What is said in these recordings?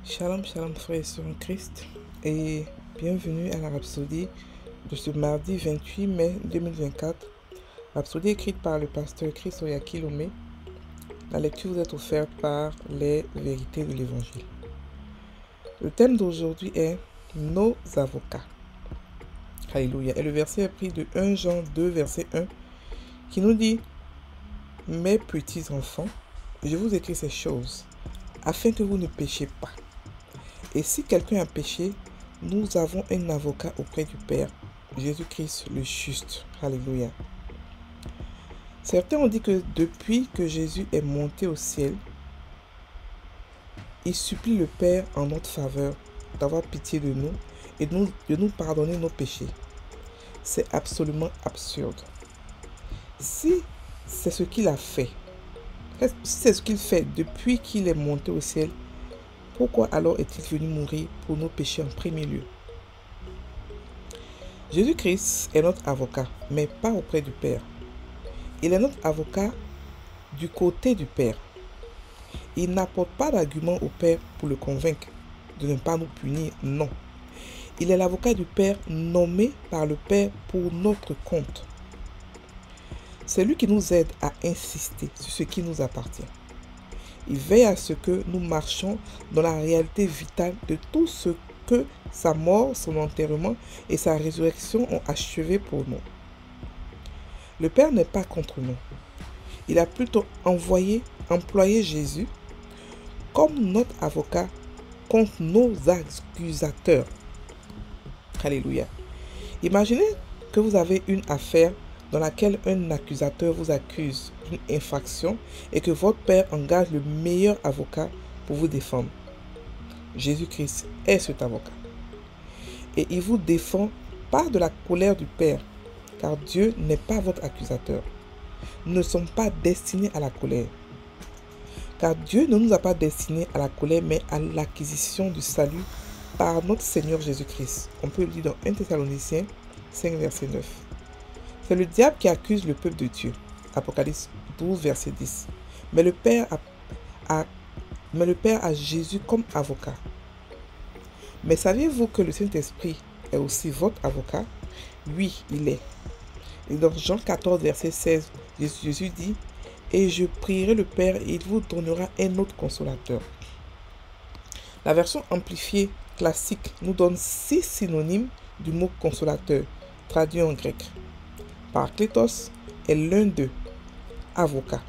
Shalom, shalom frères et sœurs en Christ et bienvenue à la Rhapsodie de ce mardi 28 mai 2024. Rhapsodie écrite par le pasteur Chris Oyakilome. La lecture vous est offerte par les vérités de l'Évangile. Le thème d'aujourd'hui est nos avocats. Alléluia. Et le verset est pris de 1 Jean 2 verset 1 qui nous dit: Mes petits enfants, je vous écris ces choses afin que vous ne péchiez pas. Et si quelqu'un a péché, nous avons un avocat auprès du Père, Jésus-Christ le juste. Alléluia. Certains ont dit que depuis que Jésus est monté au ciel, il supplie le Père en notre faveur d'avoir pitié de nous et de nous pardonner nos péchés. C'est absolument absurde. Si c'est ce qu'il a fait, si c'est ce qu'il fait depuis qu'il est monté au ciel, pourquoi alors est-il venu mourir pour nos péchés en premier lieu? Jésus-Christ est notre avocat, mais pas auprès du Père. Il est notre avocat du côté du Père. Il n'apporte pas d'argument au Père pour le convaincre de ne pas nous punir, non. Il est l'avocat du Père nommé par le Père pour notre compte. C'est lui qui nous aide à insister sur ce qui nous appartient. Il veille à ce que nous marchions dans la réalité vitale de tout ce que sa mort, son enterrement et sa résurrection ont achevé pour nous. Le Père n'est pas contre nous. Il a plutôt employé Jésus comme notre avocat contre nos accusateurs. Alléluia. Imaginez que vous avez une affaire dans laquelle un accusateur vous accuse d'une infraction et que votre Père engage le meilleur avocat pour vous défendre. Jésus-Christ est cet avocat. Et il vous défend pas de la colère du Père, car Dieu n'est pas votre accusateur. Nous ne sommes pas destinés à la colère. Car Dieu ne nous a pas destinés à la colère, mais à l'acquisition du salut par notre Seigneur Jésus-Christ. On peut le lire dans 1 Thessaloniciens 5, verset 9. C'est le diable qui accuse le peuple de Dieu. Apocalypse 12, verset 10. Mais le Père a Jésus comme avocat. Mais saviez-vous que le Saint-Esprit est aussi votre avocat? Oui, il est. Et dans Jean 14, verset 16, Jésus dit: Et je prierai le Père et il vous donnera un autre consolateur. La version amplifiée classique nous donne 6 synonymes du mot consolateur, traduit en grec. Parakletos est l'un d'eux, avocat.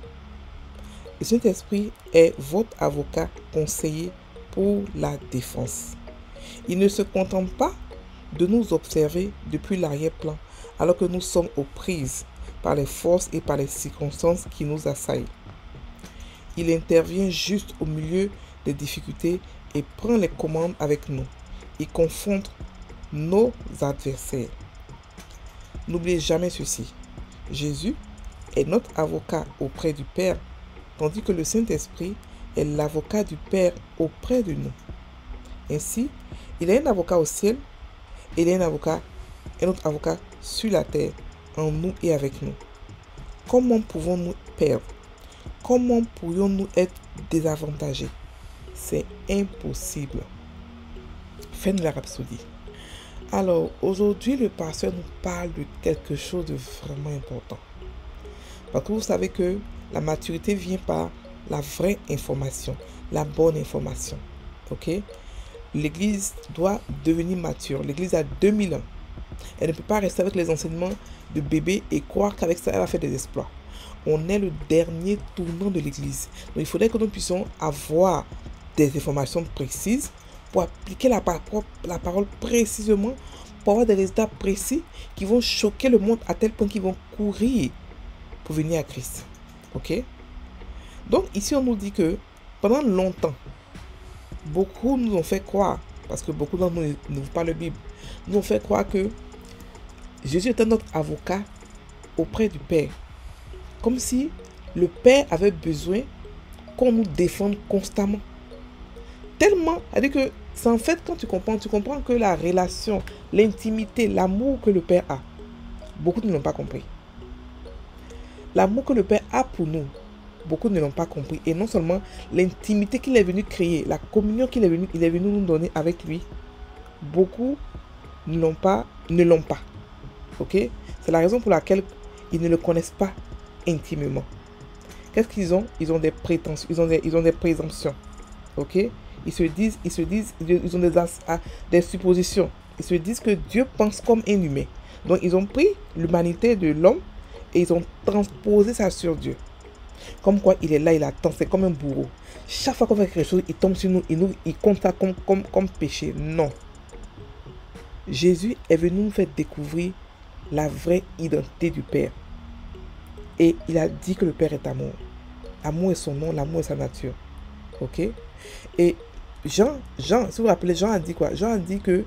Le Saint-Esprit est votre avocat conseiller pour la défense. Il ne se contente pas de nous observer depuis l'arrière-plan alors que nous sommes aux prises par les forces et par les circonstances qui nous assaillent. Il intervient juste au milieu des difficultés et prend les commandes avec nous. Il confronte nos adversaires. N'oubliez jamais ceci: Jésus est notre avocat auprès du Père, tandis que le Saint-Esprit est l'avocat du Père auprès de nous. Ainsi, il est un avocat au ciel et il est un autre avocat sur la terre, en nous et avec nous. Comment pouvons-nous perdre? Comment pourrions-nous être désavantagés? C'est impossible. Fin de la Rhapsodie. Alors, aujourd'hui, le pasteur nous parle de quelque chose de vraiment important. Parce que vous savez que la maturité vient par la vraie information, la bonne information. Ok? L'Église doit devenir mature. L'Église a 2000 ans. Elle ne peut pas rester avec les enseignements de bébé et croire qu'avec ça, elle va faire des exploits. On est le dernier tournant de l'Église. Donc, il faudrait que nous puissions avoir des informations précises pour appliquer la parole précisément, pour avoir des résultats précis qui vont choquer le monde à tel point qu'ils vont courir pour venir à Christ. Ok? Donc, ici, on nous dit que pendant longtemps, beaucoup nous ont fait croire, parce que beaucoup d'entre nous n'ouvrent pas la Bible, nous ont fait croire que Jésus était notre avocat auprès du Père. Comme si le Père avait besoin qu'on nous défende constamment. Tellement, c'est-à-dire que c'est en fait, quand tu comprends que la relation, l'intimité, l'amour que le Père a, beaucoup ne l'ont pas compris. L'amour que le Père a pour nous, beaucoup ne l'ont pas compris. Et non seulement l'intimité qu'il est venu créer, la communion qu'il est venu nous donner avec lui, beaucoup ne l'ont pas. Ok? C'est la raison pour laquelle ils ne le connaissent pas intimement. Qu'est-ce qu'ils ont? Ils ont des prétentions, ils ont des présomptions. Ok? Ils ont des suppositions. Ils se disent que Dieu pense comme un humain. Donc ils ont pris l'humanité de l'homme et ils ont transposé ça sur Dieu. Comme quoi il est là, il attend, c'est comme un bourreau. Chaque fois qu'on fait quelque chose, il tombe sur nous, il compte ça comme péché. Non. Jésus est venu nous faire découvrir la vraie identité du Père. Et il a dit que le Père est amour. Amour est son nom, l'amour est sa nature. Ok? Et Jean, si vous vous rappelez, Jean a dit quoi? Jean a dit que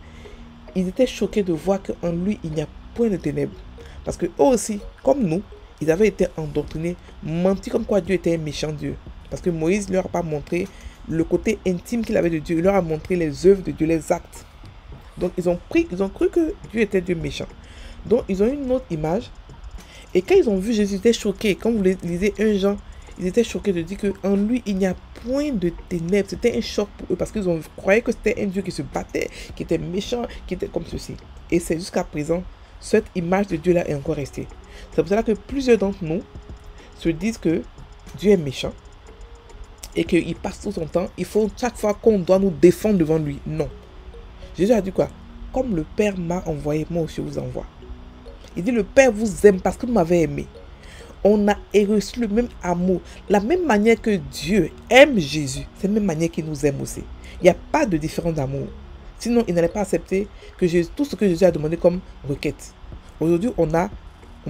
ils étaient choqués de voir qu'en lui, il n'y a point de ténèbres. Parce que eux aussi, comme nous, ils avaient été endoctrinés, menti comme quoi Dieu était un méchant Dieu. Parce que Moïse ne leur a pas montré le côté intime qu'il avait de Dieu. Il leur a montré les œuvres de Dieu, les actes. Donc ils ont cru que Dieu était Dieu méchant. Donc ils ont une autre image. Et quand ils ont vu Jésus, ils étaient choqués. Quand vous lisez 1 Jean, ils étaient choqués de dire qu'en lui, il n'y a point de ténèbres. C'était un choc pour eux parce qu'ils croyaient que c'était un Dieu qui se battait, qui était méchant, qui était comme ceci. Et c'est jusqu'à présent, cette image de Dieu-là est encore restée. C'est pour cela que plusieurs d'entre nous se disent que Dieu est méchant et qu'il passe tout son temps. Il faut chaque fois qu'on doit nous défendre devant lui. Non. Jésus a dit quoi? Comme le Père m'a envoyé, moi aussi je vous envoie. Il dit le Père vous aime parce que vous m'avez aimé. On a reçu le même amour. La même manière que Dieu aime Jésus, c'est la même manière qu'il nous aime aussi. Il n'y a pas de différence d'amour. Sinon, il n'allait pas accepter que tout ce que Jésus a demandé comme requête. Aujourd'hui, on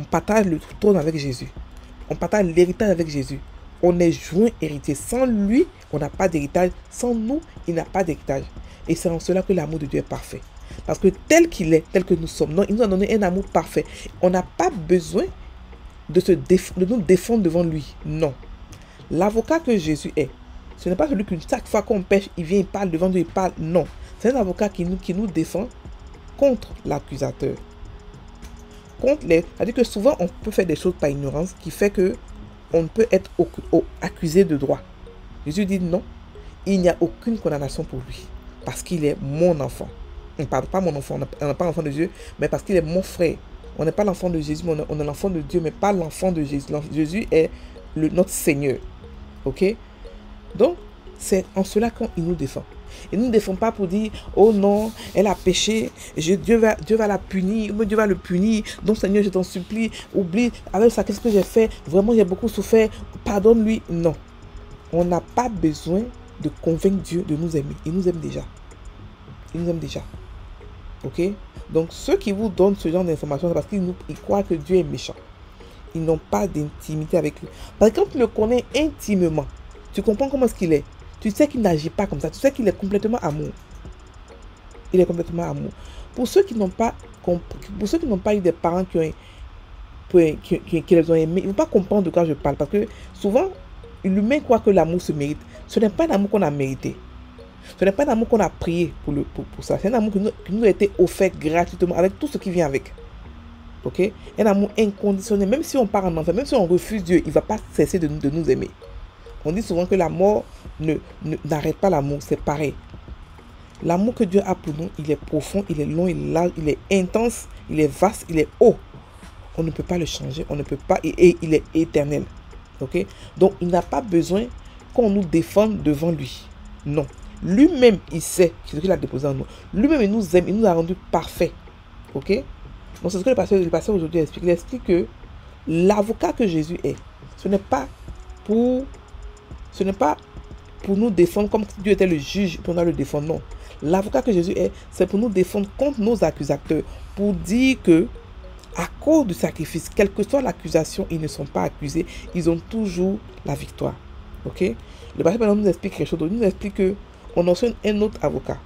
partage le trône avec Jésus. On partage l'héritage avec Jésus. On est joint héritier. Sans lui, on n'a pas d'héritage. Sans nous, il n'a pas d'héritage. Et c'est en cela que l'amour de Dieu est parfait. Parce que tel qu'il est, tel que nous sommes, non, il nous a donné un amour parfait. On n'a pas besoin de nous défendre devant lui. Non. L'avocat que Jésus est, ce n'est pas celui qui, chaque fois qu'on pêche, il vient, il parle devant Dieu, il parle. Non. C'est un avocat qui nous défend contre l'accusateur. C'est-à-dire que souvent, on peut faire des choses par ignorance qui fait que on ne peut être accusé de droit. Jésus dit non, il n'y a aucune condamnation pour lui. Parce qu'il est mon enfant. On ne parle pas mon enfant, on n'est pas l'enfant de Dieu, mais parce qu'il est mon frère. On n'est pas l'enfant de Jésus, mais on est l'enfant de Dieu, mais pas l'enfant de Jésus. Jésus est notre Seigneur. Ok? Donc, c'est en cela qu'il nous défend. Il ne nous défend pas pour dire, oh non, elle a péché, Dieu va la punir, Dieu va le punir, donc Seigneur, je t'en supplie, oublie, avec ça, qu'est-ce que j'ai fait? Vraiment, j'ai beaucoup souffert, pardonne-lui. Non. On n'a pas besoin de convaincre Dieu de nous aimer. Il nous aime déjà. Il nous aime déjà. Ok? Donc, ceux qui vous donnent ce genre d'informations, c'est parce qu'ils croient que Dieu est méchant. Ils n'ont pas d'intimité avec lui. Parce que quand tu le connais intimement, tu comprends comment est-ce qu'il est. Tu sais qu'il n'agit pas comme ça. Tu sais qu'il est complètement amour. Il est complètement amour. Pour ceux qui n'ont pas eu des parents qui les ont aimés, ils ne vont pas comprendre de quoi je parle. Parce que souvent, l'humain croit que l'amour se mérite. Ce n'est pas un amour qu'on a mérité. Ce n'est pas un amour qu'on a prié pour ça. C'est un amour qui nous a été offert gratuitement avec tout ce qui vient avec. Ok? Un amour inconditionnel. Même si on part en enfer, même si on refuse Dieu, il ne va pas cesser de nous aimer. On dit souvent que la mort n'arrête pas l'amour. C'est pareil. L'amour que Dieu a pour nous, il est profond, il est long, il est large, il est intense, il est vaste, il est haut. On ne peut pas le changer, on ne peut pas, et il est éternel. Ok? Donc, il n'a pas besoin qu'on nous défende devant lui. Non. Lui-même, il sait ce qu'il a déposé en nous. Lui-même, il nous aime, il nous a rendus parfaits. Ok? Donc, c'est ce que le pasteur aujourd'hui explique. Il explique que l'avocat que Jésus est, ce n'est pas pour nous défendre comme si Dieu était le juge pour nous le défendre. Non. L'avocat que Jésus est, c'est pour nous défendre contre nos accusateurs. Pour dire que, à cause du sacrifice, quelle que soit l'accusation, ils ne sont pas accusés. Ils ont toujours la victoire. Ok? Le pasteur nous explique quelque chose. Il nous explique que on a aussi un autre avocat,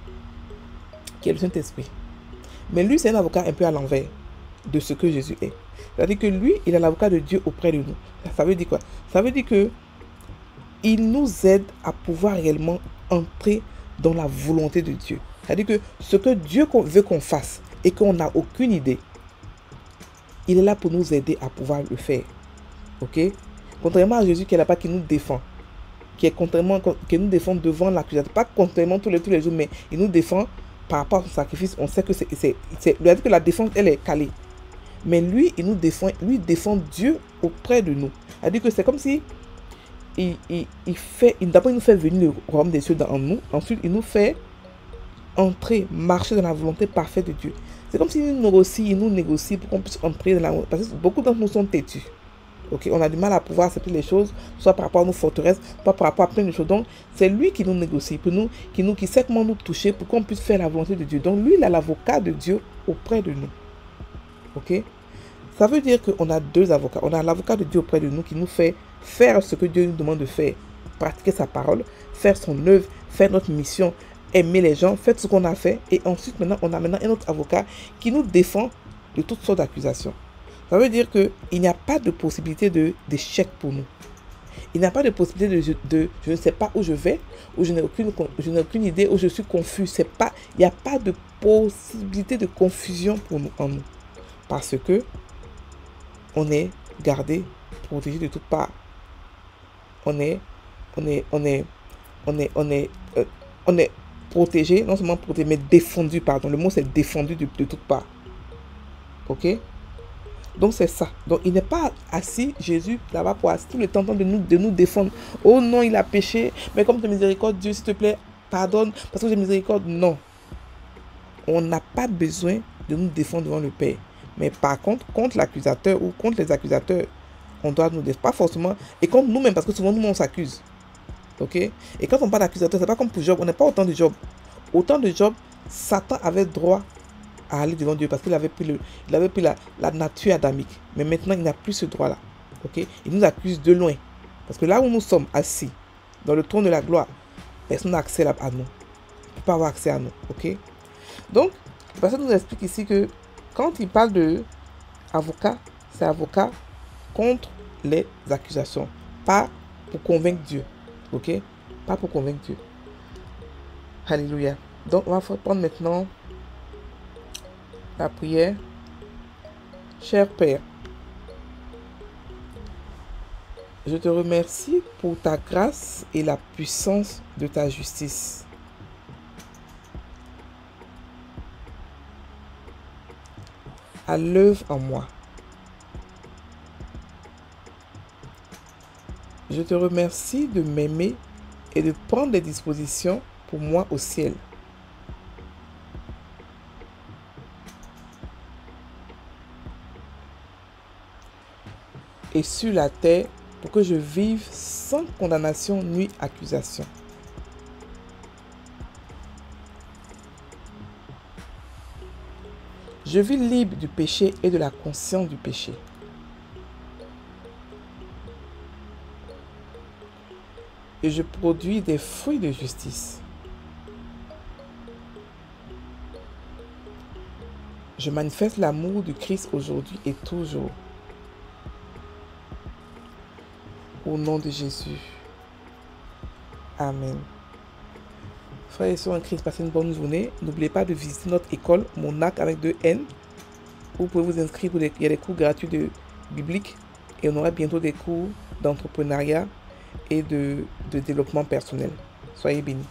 qui est le Saint-Esprit. Mais lui, c'est un avocat un peu à l'envers de ce que Jésus est. C'est-à-dire que lui, il est l'avocat de Dieu auprès de nous. Ça veut dire quoi? Ça veut dire que il nous aide à pouvoir réellement entrer dans la volonté de Dieu. C'est-à-dire que ce que Dieu veut qu'on fasse et qu'on n'a aucune idée, il est là pour nous aider à pouvoir le faire. Ok? Contrairement à Jésus qui est là-bas, qui nous défend. Qui nous défend devant l'accusateur. Pas contrairement tous les jours, mais il nous défend par rapport à son sacrifice. On sait que il a dit que la défense, elle est calée. Mais lui, il défend Dieu auprès de nous. Il a dit que c'est comme si d'abord il nous fait venir le royaume des cieux en nous. Ensuite, il nous fait entrer, marcher dans la volonté parfaite de Dieu. C'est comme s'il nous négocie pour qu'on puisse entrer dans la volonté. Parce que beaucoup d'entre nous sont têtus. Okay? On a du mal à pouvoir accepter les choses, soit par rapport à nos forteresses, soit par rapport à plein de choses. Donc, c'est lui qui nous négocie, qui sait comment nous toucher pour qu'on puisse faire la volonté de Dieu. Donc, lui, il a l'avocat de Dieu auprès de nous. Ok? Ça veut dire qu'on a deux avocats. On a l'avocat de Dieu auprès de nous qui nous fait faire ce que Dieu nous demande de faire, pratiquer sa parole, faire son œuvre, faire notre mission, aimer les gens, faire ce qu'on a fait. Et ensuite, on a un autre avocat qui nous défend de toutes sortes d'accusations. Ça veut dire qu'il n'y a pas de possibilité d'échec pour nous. Il n'y a pas de possibilité de je ne sais pas où je vais, ou je n'ai aucune idée, ou je suis confus. Il n'y a pas de possibilité de confusion pour nous, en nous. Parce que on est gardé, protégé de toutes parts. On est protégé, non seulement protégé, mais défendu, pardon. Le mot c'est défendu de toutes parts. Ok? Donc c'est ça. Donc il n'est pas assis, Jésus, là-bas pour assis tout le temps de nous défendre. Oh non, il a péché, mais comme tu es miséricorde, Dieu, s'il te plaît, pardonne, parce que j'ai miséricorde. Non. On n'a pas besoin de nous défendre devant le Père. Mais par contre, contre l'accusateur ou contre les accusateurs, on doit nous défendre. Pas forcément. Et contre nous-mêmes, parce que souvent, nous, on s'accuse. Ok? Et quand on parle d'accusateur, c'est pas comme pour Job. On n'est pas autant de Job. Autant de Job, Satan avait droit à aller devant Dieu parce qu'il avait pris, la nature adamique. Mais maintenant, il n'a plus ce droit-là. Ok? Il nous accuse de loin. Parce que là où nous sommes assis, dans le trône de la gloire, personne n'a accès à nous. On ne peut pas avoir accès à nous. Ok? Donc, le pasteur nous explique ici que quand il parle de avocat, c'est avocat contre les accusations. Pas pour convaincre Dieu. Ok? Pas pour convaincre Dieu. Alléluia. Donc, on va prendre maintenant la prière. Cher Père, je te remercie pour ta grâce et la puissance de ta justice. À l'œuvre en moi. Je te remercie de m'aimer et de prendre des dispositions pour moi au ciel. Et sur la terre pour que je vive sans condamnation ni accusation. Je vis libre du péché et de la conscience du péché. Et je produis des fruits de justice. Je manifeste l'amour du Christ aujourd'hui et toujours. Au nom de Jésus. Amen. Frères et sœurs en Christ, passez une bonne journée. N'oubliez pas de visiter notre école, Monac avec 2 N. Vous pouvez vous inscrire il y a des cours gratuits de biblique. Et on aura bientôt des cours d'entrepreneuriat et de développement personnel. Soyez bénis.